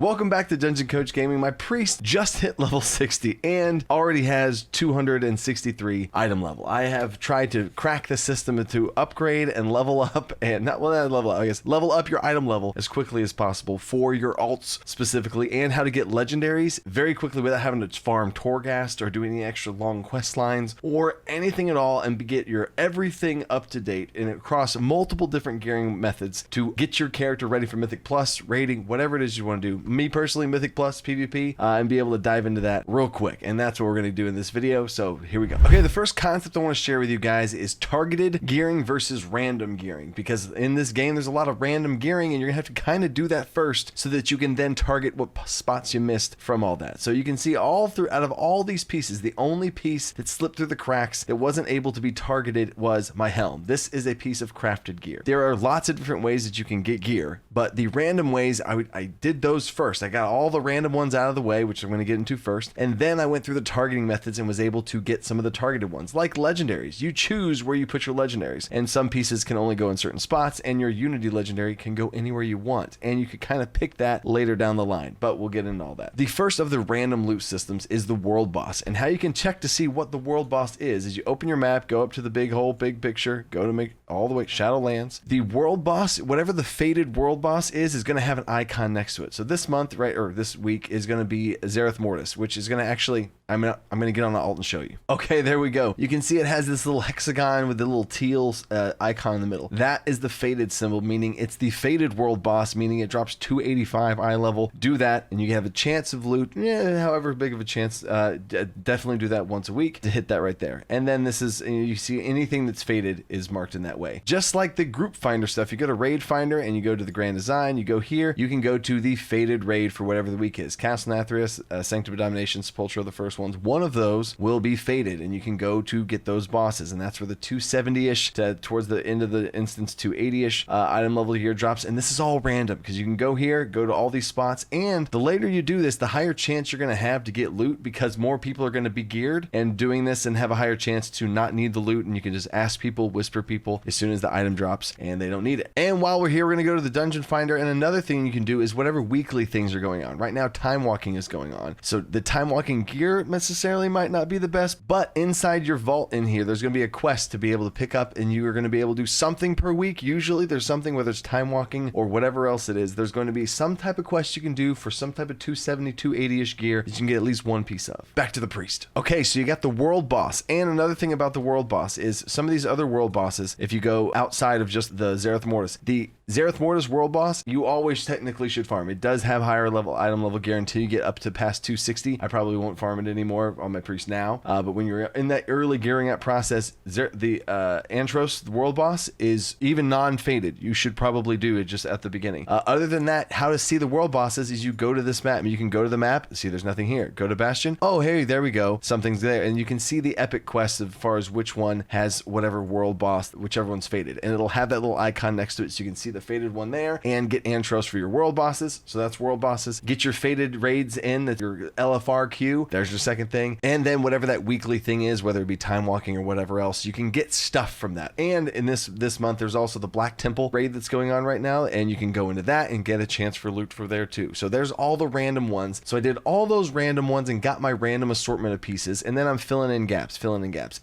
Welcome back to Dungeon Coach Gaming. My priest just hit level 60 and already has 263 item level. I have tried to crack the system to upgrade and level up and not level up, I guess level up your item level as quickly as possible for your alts specifically, and how to get legendaries very quickly without having to farm Torghast or do any extra long quest lines or anything at all, and get your everything up to date and across multiple different gearing methods to get your character ready for Mythic Plus, raiding, whatever it is you want to do. Me personally, Mythic Plus, PvP, and be able to dive into that real quick. And that's what we're going to do in this video. So here we go. Okay, the first concept I want to share with you guys is targeted gearing versus random gearing. Because in this game, there's a lot of random gearing, and you're going to have to kind of do that first so that you can then target what spots you missed from all that. So you can see all through, out of all these pieces, the only piece that slipped through the cracks that wasn't able to be targeted was my helm. This is a piece of crafted gear. There are lots of different ways that you can get gear, but the random ways, I did those first. I got all the random ones out of the way, which I'm going to get into first, and then I went through the targeting methods and was able to get some of the targeted ones, like legendaries. You choose where you put your legendaries, and some pieces can only go in certain spots, and your Unity legendary can go anywhere you want, and you could kind of pick that later down the line, but we'll get into all that. The first of the random loot systems is the world boss, and how you can check to see what the world boss is you open your map, go up to the big picture, go to make all the way Shadowlands. The world boss, whatever the faded world boss is going to have an icon next to it. So this month, right, or this week, is going to be Zereth Mortis, which is going to actually, I'm gonna get on the alt and show you. Okay, there we go. You can see it has this little hexagon with the little teal icon in the middle. That is the faded symbol, meaning it's the faded world boss, meaning it drops 285 eye level. Do that, and you have a chance of loot, however big of a chance. Definitely do that once a week to hit that right there. And then this is, you see anything that's faded is marked in that way. Just like the group finder stuff, you go to raid finder and you go to the grand design, you go here, you can go to the faded raid for whatever the week is. Castle Nathrius, Sanctum of Domination, Sepultura, the first ones. One of those will be faded, and you can go to get those bosses, and that's where the 270-ish towards the end of the instance 280-ish item level here drops. And this is all random because you can go here, go to all these spots, and the later you do this, the higher chance you're going to have to get loot, because more people are going to be geared and doing this and have a higher chance to not need the loot, and you can just ask people, whisper people as soon as the item drops and they don't need it. And while we're here, we're going to go to the dungeon finder, and another thing you can do is whatever weekly things are going on. Right now, time walking is going on, so the time walking gear necessarily might not be the best, but inside your vault in here, there's going to be a quest to be able to pick up, and you are going to be able to do something per week. Usually there's something, whether it's time walking or whatever else it is, there's going to be some type of quest you can do for some type of 270, 280-ish gear that you can get at least one piece of. Back to the priest. Okay, so you got the world boss, and another thing about the world boss is some of these other world bosses, if you go outside of just the Zereth Mortis, the Zereth Mortis world boss, you always technically should farm. It does have higher level item level gear until you get up to past 260. I probably won't farm it anymore on my priest now, but when you're in that early gearing up process, the Antros, the world boss, is even non-faded. You should probably do it just at the beginning. Other than that, how to see the world bosses is you go to this map. You can go to the map, see there's nothing here. Go to Bastion. Oh, hey, there we go. Something's there. And you can see the epic quests as far as which one has whatever world boss, whichever one's faded. And it'll have that little icon next to it, so you can see the faded one there and get Antros for your world bosses. So that's world bosses. Get your faded raids in, that's your LFR queue. There's your second thing. And then whatever that weekly thing is, whether it be time walking or whatever else, you can get stuff from that. And in this month, there's also the Black Temple raid that's going on right now, and you can go into that and get a chance for loot for there too. So there's all the random ones. So I did all those random ones and got my random assortment of pieces, and then I'm filling in gaps.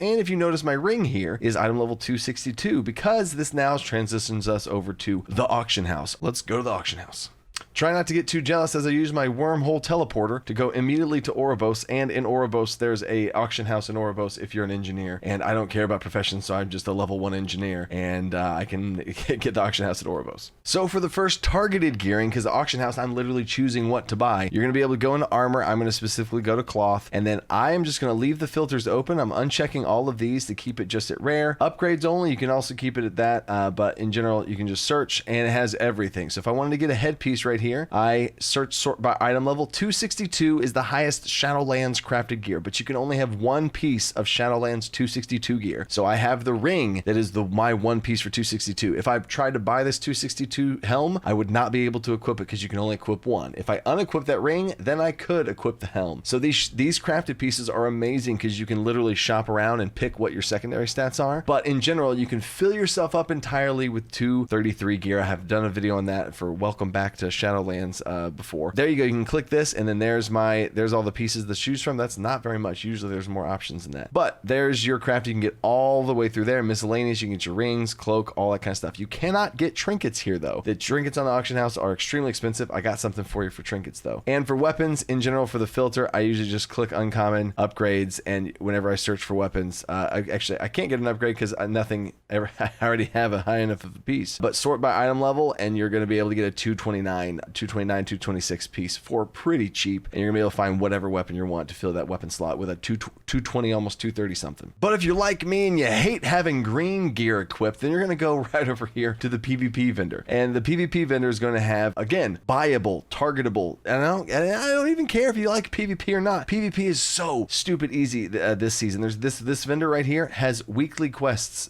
And if you notice, my ring here is item level 262 because this now transitions us over to the auction house. Let's go to the auction house. Try not to get too jealous as I use my wormhole teleporter to go immediately to Oribos, and in Oribos there's a auction house in Oribos if you're an engineer, and I don't care about professions, so I'm just a level 1 engineer, and I can get the auction house at Oribos. So for the first targeted gearing, because the auction house, I'm literally choosing what to buy. You're going to be able to go into armor. I'm going to specifically go to cloth, and then I am just going to leave the filters open. I'm unchecking all of these to keep it just at rare. Upgrades only, you can also keep it at that, but in general you can just search, and it has everything. So if I wanted to get a headpiece right here, I sort by item level. 262 is the highest Shadowlands crafted gear, but you can only have one piece of Shadowlands 262 gear. So I have the ring that is my one piece for 262. If I tried to buy this 262 helm, I would not be able to equip it because you can only equip one. If I unequip that ring, then I could equip the helm. So these crafted pieces are amazing because you can literally shop around and pick what your secondary stats are. But in general, you can fill yourself up entirely with 233 gear. I have done a video on that for Welcome Back to Shadowlands before. There you go. You can click this, and then there's all the pieces to choose from. That's not very much. Usually there's more options than that. But there's your craft. You can get all the way through there. Miscellaneous, you can get your rings, cloak, all that kind of stuff. You cannot get trinkets here, though. The trinkets on the auction house are extremely expensive. I got something for you for trinkets, though. And for weapons, in general, for the filter, I usually just click uncommon, upgrades, and whenever I search for weapons, I can't get an upgrade because nothing ever. I already have a high enough of a piece. But sort by item level, and you're going to be able to get a 226 piece for pretty cheap, and you're going to be able to find whatever weapon you want to fill that weapon slot with a 220, almost 230 something. But if you're like me and you hate having green gear equipped, then you're going to go right over here to the PvP vendor. And the PvP vendor is going to have, again, buyable, targetable. And I don't even care if you like PvP or not. PvP is so stupid easy this season. There's this vendor right here has weekly quests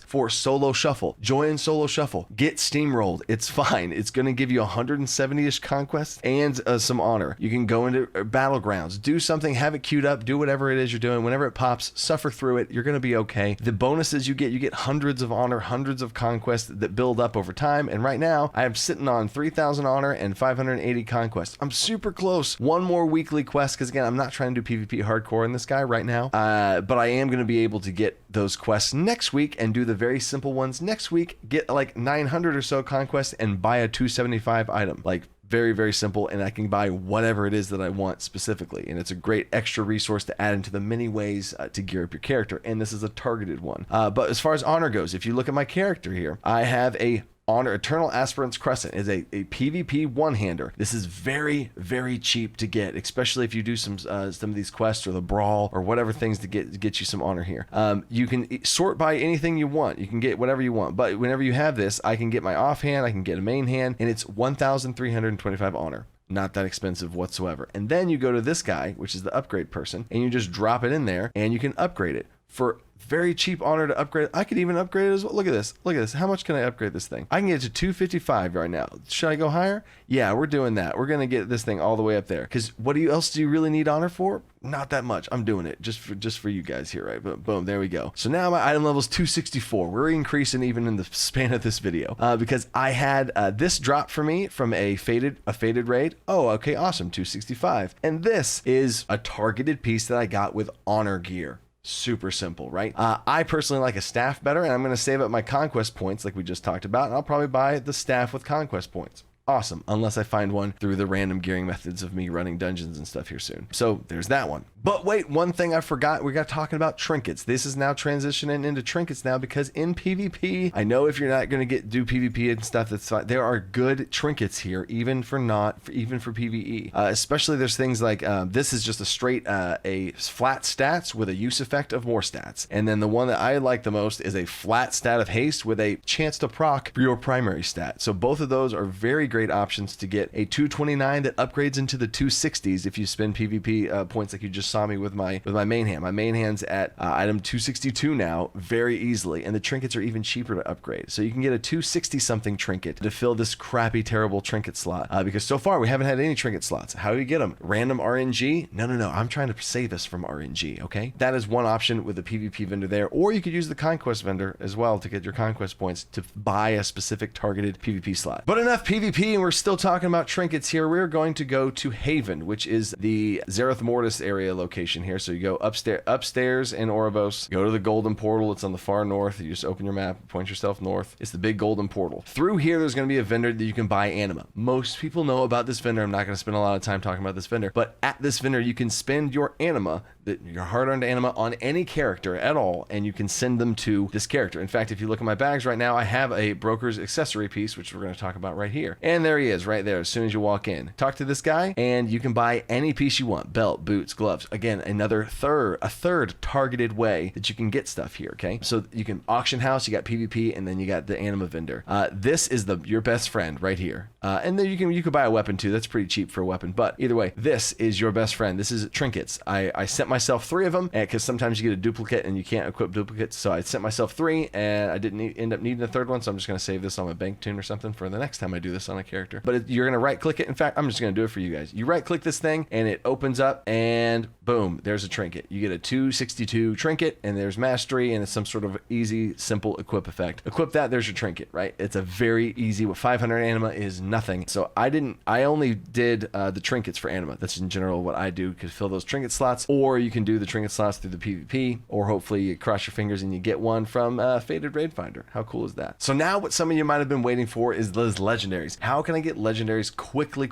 for solo shuffle. Join solo shuffle. Get steamrolled. It's fine. It's going to give you 170-ish conquests and some honor. You can go into battlegrounds, do something, have it queued up, do whatever it is you're doing. Whenever it pops, suffer through it. You're going to be okay. The bonuses you get hundreds of honor, hundreds of conquests that build up over time. And right now, I am sitting on 3,000 honor and 580 conquests. I'm super close. One more weekly quest, because again, I'm not trying to do PvP hardcore in this guy right now. But I am going to be able to get those quests next week and do the very simple ones next week. Get like 900 or so conquests and buy a 275 item. Like, very, very simple, and I can buy whatever it is that I want specifically. And it's a great extra resource to add into the many ways to gear up your character. And this is a targeted one. But as far as honor goes, if you look at my character here, I have a Honor Eternal Aspirant's Crescent. Is a PvP one-hander. This is very, very cheap to get, especially if you do some of these quests or the brawl or whatever things to get you some honor here. You can sort by anything you want. You can get whatever you want. But whenever you have this, I can get my offhand, I can get a main hand, and it's 1,325 honor. Not that expensive whatsoever. And then you go to this guy, which is the upgrade person, and you just drop it in there, and you can upgrade it for very cheap honor to upgrade. I could even upgrade it as well. Look at this. Look at this. How much can I upgrade this thing? I can get it to 255 right now. Should I go higher? Yeah, we're doing that. We're going to get this thing all the way up there. Because what else do you really need honor for? Not that much. I'm doing it just for you guys here, right? But boom, there we go. So now my item level is 264. We're increasing even in the span of this video because I had this drop for me from a faded raid. Oh, okay, awesome. 265. And this is a targeted piece that I got with honor gear. Super simple, right? I personally like a staff better, and I'm going to save up my conquest points like we just talked about, and I'll probably buy the staff with conquest points. Awesome, unless I find one through the random gearing methods of me running dungeons and stuff here soon. So there's that one. But wait, one thing I forgot, we got talking about trinkets. This is now transitioning into trinkets now, because in PvP, I know if you're not going to do PvP and stuff, that's fine. There are good trinkets here, even for PvE. Especially there's things like, this is just a straight, a flat stats with a use effect of more stats. And then the one that I like the most is a flat stat of haste with a chance to proc for your primary stat. So both of those are very great options to get a 229 that upgrades into the 260s if you spend PvP points like you just saw me with my main hand. My main hand's at item 262 now, very easily, and the trinkets are even cheaper to upgrade. So you can get a 260 something trinket to fill this crappy, terrible trinket slot because so far we haven't had any trinket slots. How do you get them? Random RNG? No. I'm trying to save us from RNG, okay? That is one option with the PvP vendor there, or you could use the conquest vendor as well to get your conquest points to buy a specific targeted PvP slot. But enough PvP, and we're still talking about trinkets here. We're going to go to Haven, which is the Zereth Mortis area location here. So you go upstairs in Oribos, go to the golden portal. It's on the far north. You just open your map, point yourself north. It's the big golden portal. Through here, there's going to be a vendor that you can buy anima. Most people know about this vendor. I'm not going to spend a lot of time talking about this vendor, but at this vendor, you can spend your anima, your hard-earned anima, on any character at all, and you can send them to this character. In fact, if you look at my bags right now, I have a broker's accessory piece, which we're going to talk about right here. And there he is right there as soon as you walk in. Talk to this guy, and you can buy any piece you want. Belt, boots, gloves. Again, a third targeted way that you can get stuff here, okay? So you can auction house, you got PvP, and then you got the anima vendor. This is your best friend right here. And then you can buy a weapon too. That's pretty cheap for a weapon. But either way, this is your best friend. This is trinkets. I sent myself 3 of them because sometimes you get a duplicate and you can't equip duplicates. So I sent myself 3 and I didn't end up needing a third one. So I'm just going to save this on my bank tune or something for the next time I do this on a character. But you're going to right click it. In fact, I'm just going to do it for you guys. You right click this thing and it opens up and boom, there's a trinket. You get a 262 trinket and there's mastery and it's some sort of easy, simple equip effect. Equip that, there's your trinket, right? It's a very easy, with 500 anima is nothing. So I only did the trinkets for anima. That's in general what I do. You can fill those trinket slots, or you can do the trinket slots through the PvP, or hopefully you cross your fingers and you get one from Fated Raid Finder. How cool is that? So now what some of you might have been waiting for is those legendaries. How can I get legendaries quickly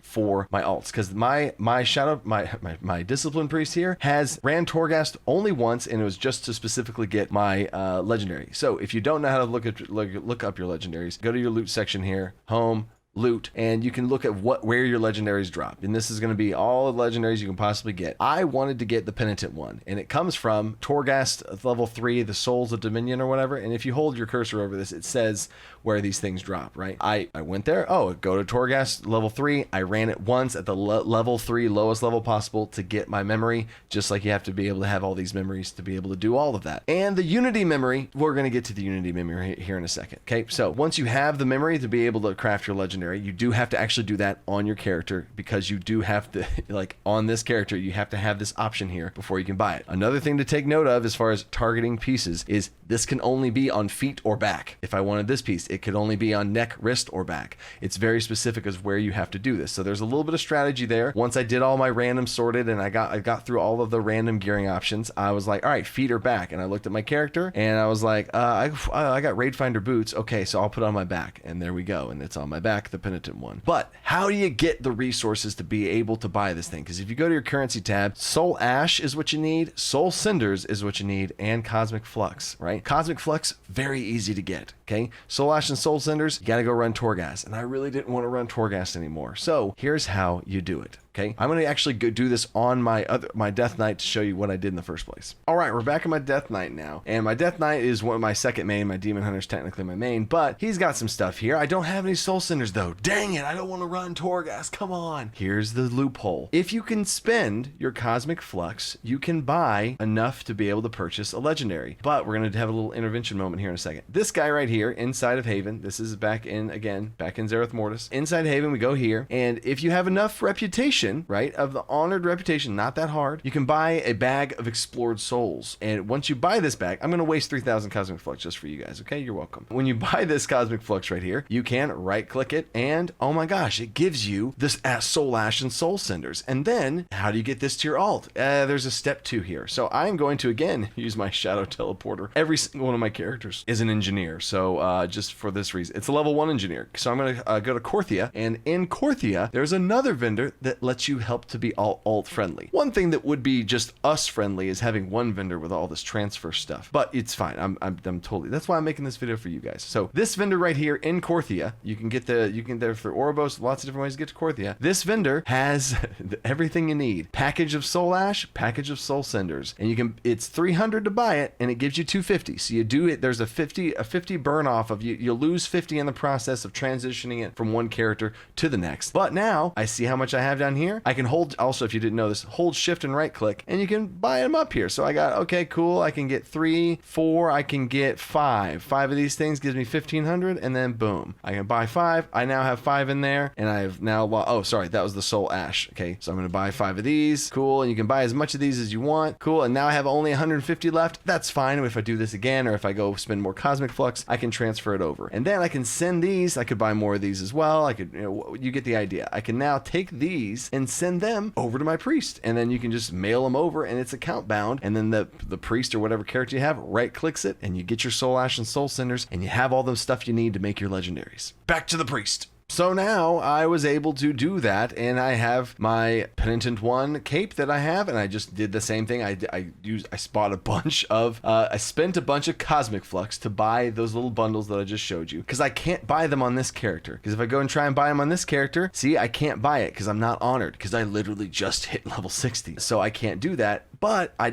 for my alts? Because my discipline priest here ran Torghast only once, and it was just to specifically get my legendary. So if you don't know how to look up your legendaries, go to your loot section here, home, loot, and you can look at where your legendaries drop, and this is going to be all the legendaries you can possibly get. I wanted to get the penitent one, and it comes from Torghast level 3, the Souls of Dominion or whatever, and if you hold your cursor over this, it says where these things drop, right? I went there, go to Torghast level 3, I ran it once at the level 3, lowest level possible to get my memory, just like you have to be able to have all these memories to be able to do all of that. And the Unity memory, we're going to get to the Unity memory here in a second, okay? So once you have the memory to be able to craft your legendary, you do have to actually do that on your character, because you do have to, like on this character, you have to have this option here before you can buy it. Another thing to take note of as far as targeting pieces is this can only be on feet or back. If I wanted this piece, it could only be on neck, wrist, or back. It's very specific as where you have to do this. So there's a little bit of strategy there. Once I did all my random sorted and I got through all of the random gearing options, I was like, all right, feet or back. And I looked at my character and I was like, I got Raid Finder boots. Okay, so I'll put it on my back. And there we go. And it's on my back, the penitent one. But how do you get the resources to be able to buy this thing? Because if you go to your currency tab, Soul Ash is what you need, Soul Cinders is what you need, and Cosmic Flux, right? Cosmic Flux, very easy to get, okay? Soul Ash and Soul Cinders, you gotta go run Torghast, and I really didn't want to run Torghast anymore. So here's how you do it. Okay, I'm going to actually go do this on my Death Knight to show you what I did in the first place. All right, we're back in my Death Knight now, and my Death Knight is one of my second main. My Demon Hunter's technically my main, but he's got some stuff here. I don't have any Soul Cinders though. Dang it, I don't want to run Torghast. Come on. Here's the loophole. If you can spend your Cosmic Flux, you can buy enough to be able to purchase a legendary. But we're going to have a little intervention moment here in a second. This guy right here, inside of Haven, this is back in Zereth Mortis. Inside Haven, we go here, and if you have enough reputation, right, of the honored reputation, not that hard, you can buy a bag of explored souls. And once you buy this bag, I'm going to waste 3,000 Cosmic Flux just for you guys, okay? You're welcome. When you buy this Cosmic Flux right here, you can right click it, and oh my gosh, it gives you this Soul Ash and Soul Cinders. And then how do you get this to your alt? There's a step 2 here. So I'm going to again use my Shadow Teleporter. Every single one of my characters is an engineer, so just for this reason, it's a level 1 engineer. So I'm going to go to Korthia, and in Korthia there's another vendor that lets you help to be all alt friendly. One thing that would be just us friendly is having one vendor with all this transfer stuff, but it's fine. I'm totally, that's why I'm making this video for you guys. So this vendor right here in Korthia, you can get through Oribos, lots of different ways to get to Korthia. This vendor has everything you need. Package of Soul Ash, package of Soul Cinders, and it's 300 to buy it, and it gives you 250. So you do it, there's a 50 burn off of you. You'll lose 50 in the process of transitioning it from one character to the next. But now I see how much I have down here. I can hold, also if you didn't know this, hold shift and right click, and you can buy them up here. So I got, okay, cool, I can get 3, 4, I can get 5 of these things gives me 1,500, and then boom, I can buy 5. I now have 5 in there, and I have now, oh sorry, that was the Soul Ash. Okay, so I'm gonna buy 5 of these. Cool, and you can buy as much of these as you want. Cool, and now I have only 150 left. That's fine. If I do this again, or if I go spend more Cosmic Flux, I can transfer it over, and then I can send these. I could buy more of these as well. I could, you get the idea. I can now take these and send them over to my priest, and then you can just mail them over, and it's account bound, and then the priest or whatever character you have right clicks it, and you get your Soul Ash and Soul Cinders, and you have all the stuff you need to make your legendaries. Back to the priest. So now I was able to do that, and I have my Penitent 1 cape that I have, and I just did the same thing. I spent a bunch of Cosmic Flux to buy those little bundles that I just showed you, because I can't buy them on this character. Because if I go and try and buy them on this character, see, I can't buy it because I'm not honored, because I literally just hit level 60. So I can't do that. But I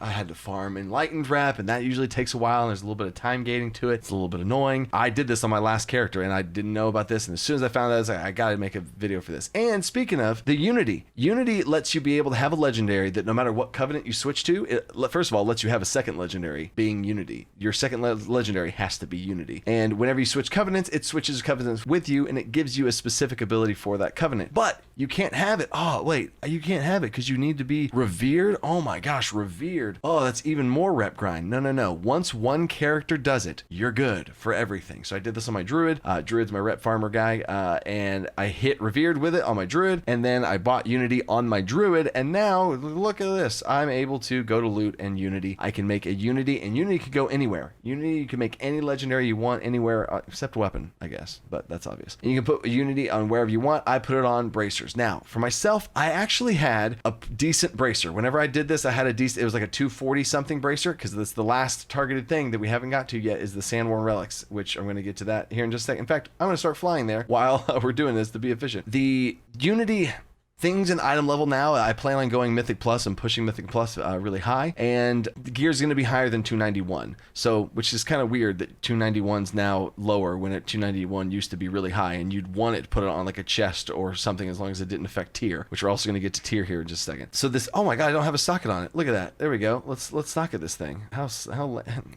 had to farm Enlightened Rep, and that usually takes a while, and there's a little bit of time gating to it. It's a little bit annoying. I did this on my last character, and I didn't know about this, and as soon as I found out, I was like, I gotta make a video for this. And speaking of, the Unity lets you be able to have a legendary that no matter what covenant you switch to, it first of all lets you have a second legendary being Unity. Your second legendary has to be Unity. And whenever you switch covenants, it switches covenants with you, and it gives you a specific ability for that covenant. But you can't have it. Oh, wait, you can't have it because you need to be revered. Oh my gosh, revered. Oh, that's even more rep grind. No. Once one character does it, you're good for everything. So I did this on my Druid. Druid's my rep farmer guy, and I hit revered with it on my Druid, and then I bought Unity on my Druid, and now look at this. I'm able to go to loot and Unity. I can make a Unity, and Unity can go anywhere. Unity, you can make any legendary you want anywhere, except weapon, I guess, but that's obvious. And you can put a Unity on wherever you want. I put it on bracers. Now, for myself, I actually had a decent bracer. Whenever I did this, I had a decent, it was like a 240 something bracer, because that's the last targeted thing that we haven't got to yet is the Sandworn Relics, which I'm going to get to that here in just a second. In fact, I'm going to start flying there while we're doing this to be efficient. The Unity things in item level now, I plan on going Mythic Plus and pushing Mythic Plus really high, and the gear is going to be higher than 291. So, which is kind of weird that 291's now lower when 291 used to be really high, and you'd want it to put it on like a chest or something as long as it didn't affect tier, which we're also going to get to tier here in just a second. So this, oh my god, I don't have a socket on it. Look at that. There we go. Let's socket this thing. How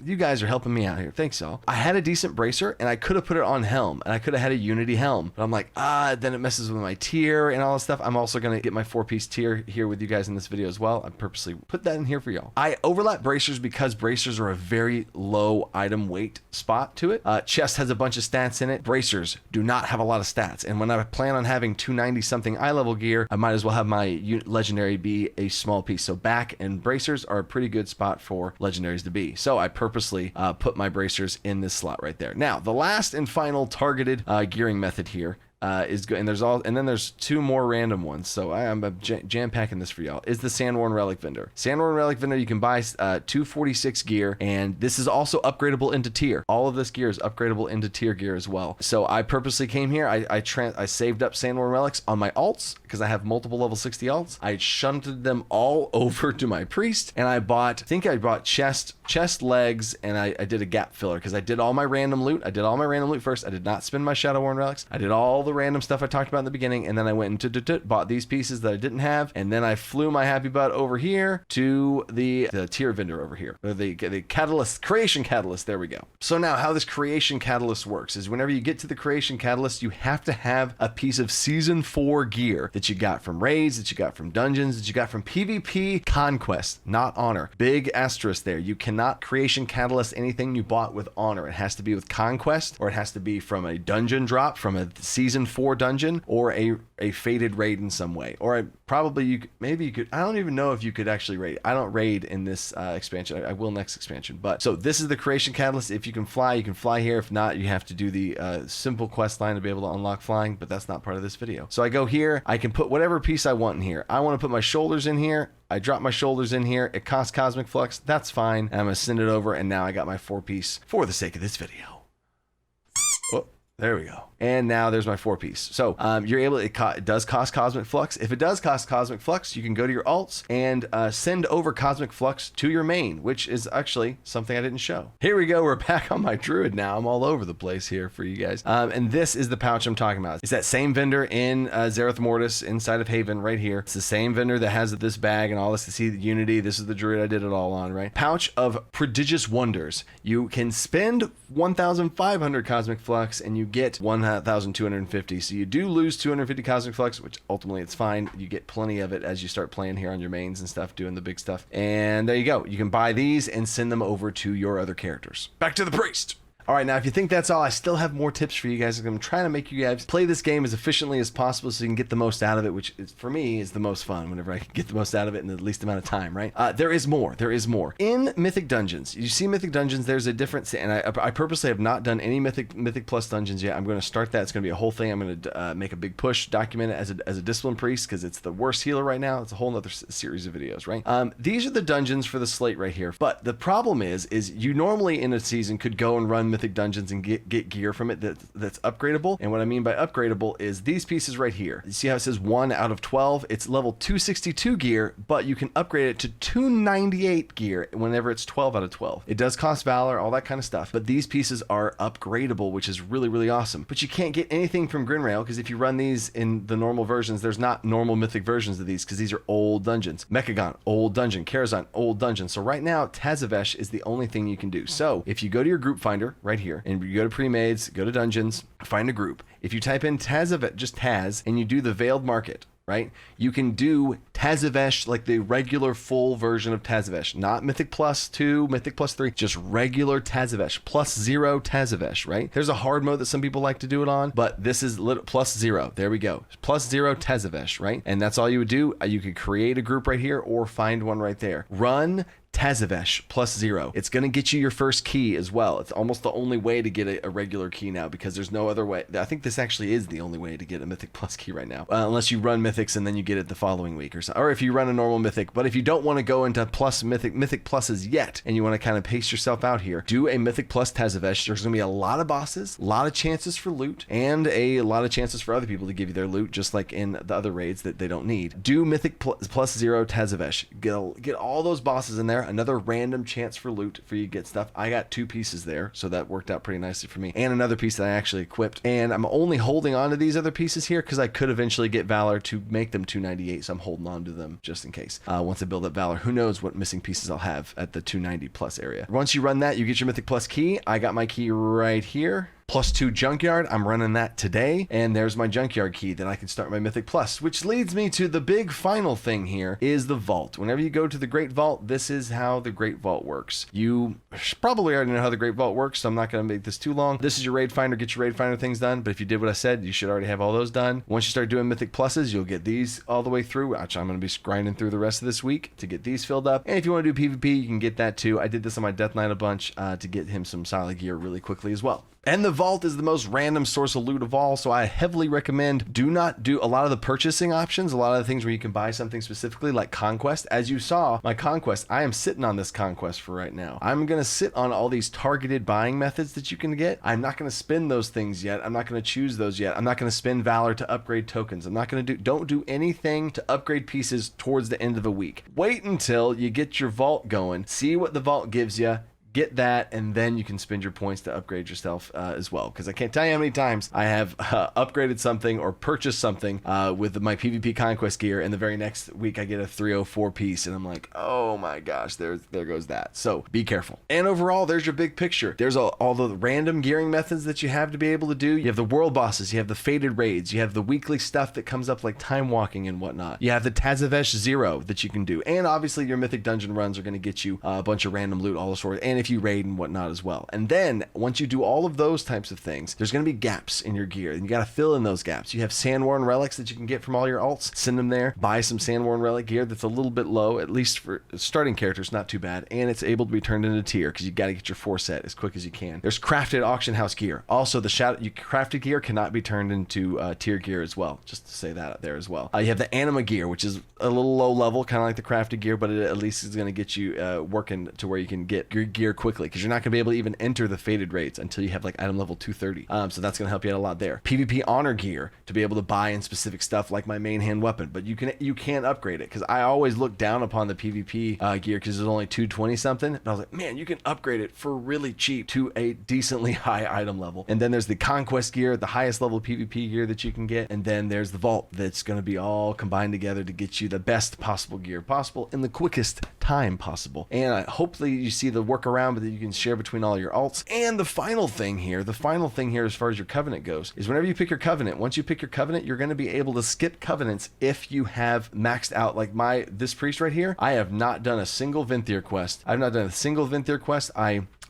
you guys are helping me out here. Thanks, y'all. I had a decent bracer, and I could have put it on helm, and I could have had a Unity helm, but I'm like, then it messes with my tier and all this stuff. I'm also going to get my 4-piece tier here with you guys in this video as well. I purposely put that in here for y'all. I overlap bracers because bracers are a very low item weight spot to it. Chest has a bunch of stats in it. Bracers do not have a lot of stats. And when I plan on having 290 something eye level gear, I might as well have my legendary be a small piece. So back and bracers are a pretty good spot for legendaries to be. So I purposely put my bracers in this slot right there. Now, the last and final targeted gearing method here is good, and then there's two more random ones, so I'm jam packing this for y'all, is the Sandworn Relic Vendor. Sandworn Relic Vendor, you can buy 246 gear, and this is also upgradable into tier. All of this gear is upgradable into tier gear as well. So I purposely came here, I saved up Sandworn Relics on my alts because I have multiple level 60 alts. I shunted them all over to my priest, and I bought chest, legs, and I did a gap filler because I did all my random loot. First. I did not spend my Shadowworn Relics. I did all the random stuff I talked about in the beginning, and then I went and bought these pieces that I didn't have, and then I flew my happy butt over here to the tier vendor over here, or the catalyst, creation catalyst. There we go. So now how this creation catalyst works is whenever you get to the creation catalyst, you have to have a piece of season 4 gear that you got from raids, that you got from dungeons, that you got from PvP conquest, not honor. Big asterisk there. You cannot creation catalyst anything you bought with honor. It has to be with conquest, or it has to be from a dungeon drop, from a season 4 dungeon, or a faded raid in some way. Or maybe you could, I don't even know if you could actually raid. I don't raid in this expansion. I will next expansion. But so this is the creation catalyst. If you can fly here. If not, you have to do the simple quest line to be able to unlock flying, but that's not part of this video. So I go here, I can put whatever piece I want in here. I want to put my shoulders in here. I drop my shoulders in here. It costs Cosmic Flux. That's fine. And I'm going to send it over, and now I got my 4-piece for the sake of this video. Oh, there we go. And now there's my 4-piece. So you're able, it does cost Cosmic Flux. If it does cost Cosmic Flux, you can go to your alts and send over Cosmic Flux to your main, which is actually something I didn't show. Here we go. We're back on my Druid now. I'm all over the place here for you guys. And this is the pouch I'm talking about. It's that same vendor in Zereth Mortis inside of Haven right here. It's the same vendor that has this bag and all this to see the Unity. This is the Druid I did it all on, right? Pouch of Prodigious Wonders. You can spend 1,500 Cosmic Flux and you get 1,250. So you do lose 250 Cosmic Flux, which ultimately it's fine. You get plenty of it as you start playing here on your mains and stuff, doing the big stuff. And there you go. You can buy these and send them over to your other characters. Back to the priest. All right, now if you think that's all, I still have more tips for you guys. I'm trying to make you guys play this game as efficiently as possible so you can get the most out of it, which is, for me, is the most fun whenever I can get the most out of it in the least amount of time, right? There is more. In Mythic Dungeons, you see Mythic Dungeons, there's a difference, and I purposely have not done any Mythic Plus Dungeons yet. I'm going to start that. It's going to be a whole thing. I'm going to make a big push, document it as a discipline priest, because it's the worst healer right now. It's a whole other series of videos, right? These are the dungeons for the slate right here. But the problem is you normally in a season could go and run Mythic Dungeons and get gear from it that's upgradable. And what I mean by upgradable is these pieces right here. You see how it says 1 out of 12? It's level 262 gear, but you can upgrade it to 298 gear whenever it's 12 out of 12. It does cost Valor, all that kind of stuff, but these pieces are upgradable, which is really, really awesome. But you can't get anything from Grinrail, because if you run these in the normal versions, there's not normal Mythic versions of these, because these are old dungeons. Mechagon, old dungeon. Karazhan, old dungeon. So right now, Tazavesh is the only thing you can do. So if you go to your group finder right here, and you go to pre-mades, go to dungeons, find a group. If you type in Tazavesh, just Taz, and you do the Veiled Market, right? You can do Tazavesh, like the regular full version of Tazavesh, not Mythic Plus 2, Mythic Plus 3, just regular Tazavesh, +0 Tazavesh, right? There's a hard mode that some people like to do it on, but this is +0. There we go. +0 Tazavesh, right? And that's all you would do. You could create a group right here or find one right there. Run Tazavesh +0. It's going to get you your first key as well. It's almost the only way to get a regular key now, because there's no other way. I think this actually is the only way to get a Mythic Plus key right now, unless you run Mythics and then you get it the following week or so, or if you run a normal Mythic. But if you don't want to go into Mythic Pluses yet, and you want to kind of pace yourself out here, do a Mythic Plus Tazavesh. There's going to be a lot of bosses, a lot of chances for loot, and a lot of chances for other people to give you their loot, just like in the other raids that they don't need. Do Mythic +0 Tazavesh. Get all those bosses in there. Another random chance for loot for you to get stuff. I got 2 pieces there, so that worked out pretty nicely for me, and another piece that I actually equipped. And I'm only holding on to these other pieces here because I could eventually get Valor to make them 298, so I'm holding on to them just in case. Once I build up Valor, who knows what missing pieces I'll have at the 290 plus area. Once you run that, you get your Mythic Plus key. I got my key right here. +2 Junkyard, I'm running that today, and there's my Junkyard key that I can start my Mythic Plus, which leads me to the big final thing here, is the Vault. Whenever you go to the Great Vault, this is how the Great Vault works. You probably already know how the Great Vault works, so I'm not going to make this too long. This is your Raid Finder, get your Raid Finder things done, but if you did what I said, you should already have all those done. Once you start doing Mythic Pluses, you'll get these all the way through, which I'm going to be grinding through the rest of this week to get these filled up. And if you want to do PvP, you can get that too. I did this on my Death Knight a bunch to get him some solid gear really quickly as well. And the Vault is the most random source of loot of all, so I heavily recommend do not do a lot of the purchasing options, a lot of the things where you can buy something specifically, like Conquest. As you saw, my Conquest, I am sitting on this Conquest for right now. I'm going to sit on all these targeted buying methods that you can get. I'm not going to spend those things yet. I'm not going to choose those yet. I'm not going to spend Valor to upgrade tokens. I'm not going to don't do anything to upgrade pieces towards the end of the week. Wait until you get your Vault going, see what the Vault gives you, get that, and then you can spend your points to upgrade yourself as well, because I can't tell you how many times I have upgraded something or purchased something with my PvP Conquest gear, and the very next week I get a 304 piece, and I'm like, oh my gosh, there goes that. So be careful. And overall, there's your big picture. There's all the random gearing methods that you have to be able to do. You have the world bosses, you have the faded raids, you have the weekly stuff that comes up like time walking and whatnot. You have the Tazavesh 0 that you can do, and obviously your Mythic Dungeon runs are going to get you a bunch of random loot, all the sort, and if you raid and whatnot as well. And then once you do all of those types of things, there's going to be gaps in your gear, and you got to fill in those gaps. You have Sandworn relics that you can get from all your alts. Send them there. Buy some Sandworn relic gear that's a little bit low, at least for starting characters, not too bad, and it's able to be turned into tier because you got to get your 4 set as quick as you can. There's crafted auction house gear. Also, the crafted gear cannot be turned into tier gear as well. Just to say that out there as well. You have the anima gear, which is a little low level, kind of like the crafted gear, but it at least is going to get you working to where you can get your gear quickly, because you're not going to be able to even enter the faded raids until you have like item level 230. So that's going to help you out a lot there. PvP honor gear to be able to buy in specific stuff like my main hand weapon, but you can upgrade it, because I always look down upon the PvP gear because there's only 220 something, and I was like, man, you can upgrade it for really cheap to a decently high item level. And then there's the Conquest gear, the highest level PvP gear that you can get, and then there's the Vault that's going to be all combined together to get you the best possible gear possible in the quickest time possible. And hopefully you see the workaround that you can share between all your alts. And the final thing here as far as your covenant goes, is whenever you pick your covenant, once you pick your covenant, you're going to be able to skip covenants if you have maxed out, like this priest right here. I have not done a single Venthyr quest.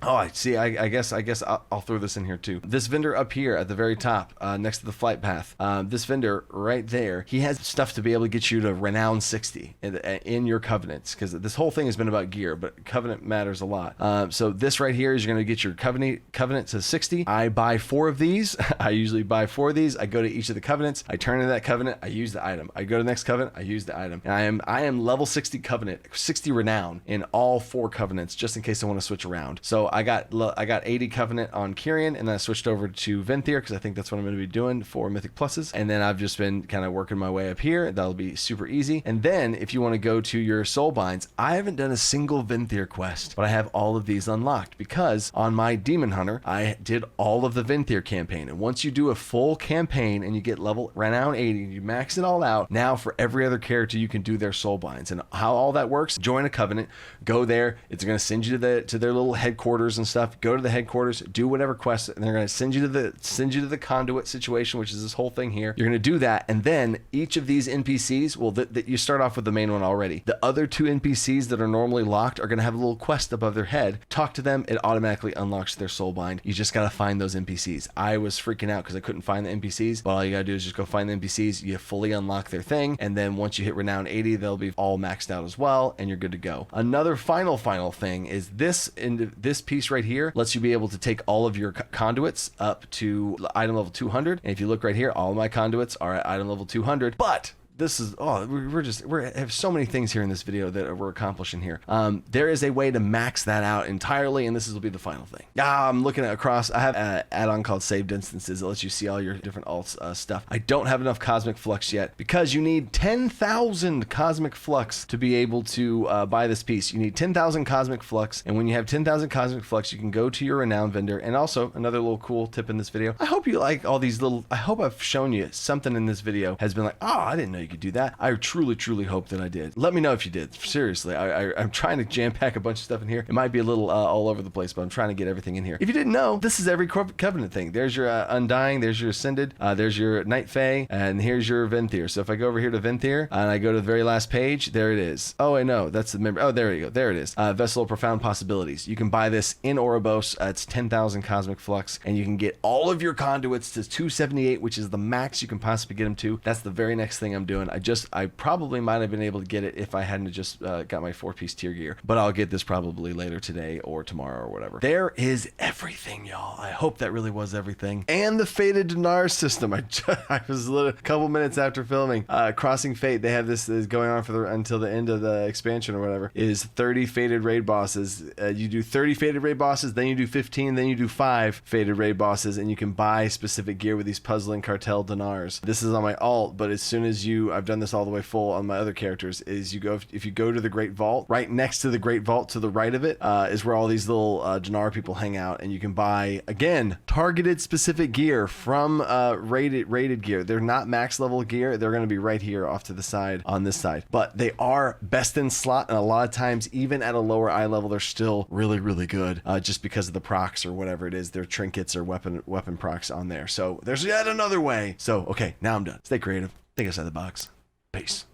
Oh, I see. I guess I'll throw this in here too. This vendor up here at the very top, next to the flight path, this vendor right there, he has stuff to be able to get you to renown 60 in your covenants, because this whole thing has been about gear, but covenant matters a lot. So this right here is you're going to get your covenant to 60. I buy 4 of these. I usually buy 4 of these. I go to each of the covenants. I turn into that covenant. I use the item. I go to the next covenant. I use the item. And I am level 60 covenant, 60 renown in all 4 covenants, just in case I want to switch around. So So I got 80 Covenant on Kyrian, and then I switched over to Venthyr because I think that's what I'm going to be doing for Mythic Pluses. And then I've just been kind of working my way up here. That'll be super easy. And then if you want to go to your soul binds, I haven't done a single Venthyr quest, but I have all of these unlocked because on my Demon Hunter, I did all of the Venthyr campaign. And once you do a full campaign and you get level renown 80 and you max it all out, now for every other character you can do their soul binds. And how all that works, join a covenant, go there, it's going to send you to their little headquarters and stuff. Go to the headquarters, do whatever quest, and they're going to send you to the conduit situation, which is this whole thing here. You're going to do that, and then each of these NPCs, well, you start off with the main one already. The other two NPCs that are normally locked are going to have a little quest above their head. Talk to them, it automatically unlocks their soul bind. You just got to find those NPCs. I was freaking out because I couldn't find the NPCs, but all you got to do is just go find the NPCs. You fully unlock their thing, and then once you hit renown 80, they'll be all maxed out as well, and you're good to go. Another final thing is this piece right here lets you be able to take all of your conduits up to item level 200. And if you look right here, all of my conduits are at item level 200, but this is, we have so many things here in this video that we're accomplishing here. There is a way to max that out entirely, and this will be the final thing. I'm looking at across, I have an add-on called Saved Instances that lets you see all your different alts stuff. I don't have enough Cosmic Flux yet because you need 10,000 Cosmic Flux to be able to buy this piece. You need 10,000 Cosmic Flux, and when you have 10,000 Cosmic Flux, you can go to your renowned vendor. And also, another little cool tip in this video, I hope you like all these little, I hope I've shown you something in this video has been like, oh, I didn't know you could do that. I truly hope that I did. Let me know if you did. Seriously, I'm trying to jam pack a bunch of stuff in here. It might be a little all over the place, but I'm trying to get everything in here. If you didn't know, this is every Covenant thing. There's your Undying, there's your Ascended, there's your Night Fae, and here's your Venthyr. So if I go over here to Venthyr and I go to the very last page, there it is. Oh, I know, that's the member. Oh, there you go. There it is. Vessel of Profound Possibilities. You can buy this in Ouroboros. It's 10,000 Cosmic Flux, and you can get all of your conduits to 278, which is the max you can possibly get them to. That's the very next thing I'm doing. I probably might have been able to get it if I hadn't just got my 4-piece tier gear, but I'll get this probably later today or tomorrow or whatever. There is everything, y'all. I hope that really was everything. And the Fated Dinar system. I was a couple minutes after filming Crossing Fate. They have this is going on for until the end of the expansion or whatever. Is 30 Fated raid bosses. You do 30 Fated raid bosses, then you do 15, then you do 5 Fated raid bosses, and you can buy specific gear with these puzzling cartel dinars. This is on my alt, but as soon as I've done this all the way full on my other characters, is if you go to the Great Vault, right next to the Great Vault to the right of it is where all these little dinar people hang out, and you can buy, again, targeted specific gear from rated gear. They're not max level gear. They're going to be right here off to the side on this side, but they are best in slot, and a lot of times even at a lower eye level they're still really good just because of the procs or whatever it is, their trinkets or weapon procs on there. So there's yet another way. So okay, now I'm done. Stay creative, think outside the box. Peace.